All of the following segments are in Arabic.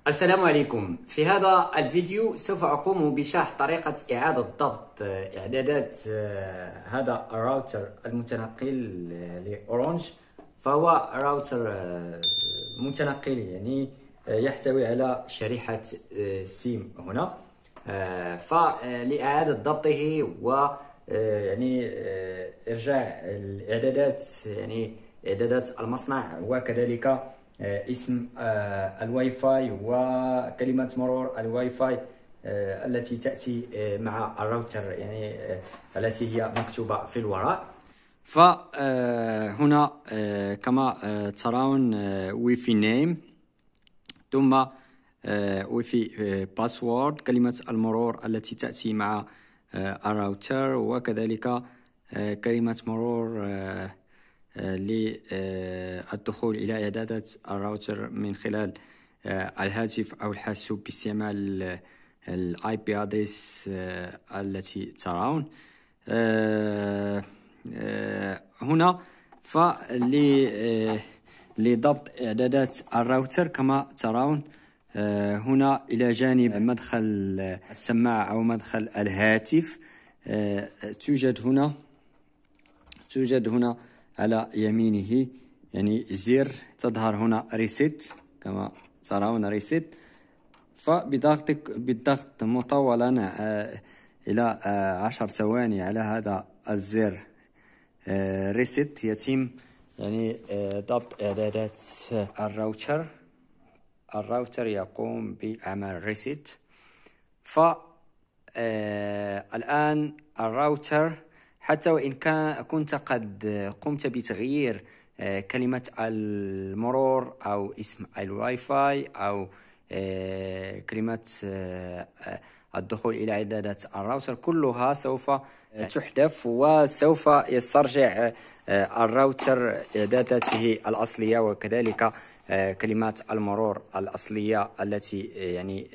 السلام عليكم. في هذا الفيديو سوف أقوم بشرح طريقة إعادة ضبط إعدادات هذا الراوتر المتنقل لأورنج. فهو راوتر متنقل، يعني يحتوي على شريحة سيم هنا. فلإعادة ضبطه و يعني إرجاع الإعدادات، يعني إعدادات المصنع، وكذلك اسم الواي فاي وكلمة مرور الواي فاي التي تأتي مع الراوتر، يعني التي هي مكتوبة في الوراء. فهنا كما ترون واي فاي نيم، ثم واي فاي باسورد، كلمة المرور التي تأتي مع الراوتر، وكذلك كلمة مرور للدخول إلى إعدادات الراوتر من خلال الهاتف أو الحاسوب باستعمال الاي بي ادريس التي ترون هنا. لضبط إعدادات الراوتر كما ترون هنا إلى جانب مدخل السماعة أو مدخل الهاتف توجد هنا على يمينه يعني زر، تظهر هنا ريسيت كما ترون ريسيت. بالضغط مطولا إلى 10 ثواني على هذا الزر ريسيت يتم يعني ضبط إعدادات الراوتر. الراوتر يقوم بعمل ريسيت. الآن الراوتر، حتى وإن كنت قد قمت بتغيير كلمة المرور أو اسم الواي فاي أو كلمة الدخول إلى إعدادات الراوتر، كلها سوف تحذف وسوف يسترجع الراوتر إعداداته الأصلية، وكذلك كلمات المرور الأصلية التي يعني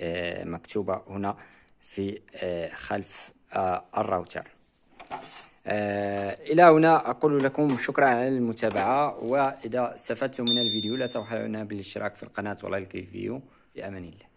مكتوبة هنا في خلف الراوتر. إلى هنا أقول لكم شكرا على المتابعة، وإذا استفدتم من الفيديو لا تبخلونا بالاشتراك في القناة ولايك الفيديو. في أمان الله.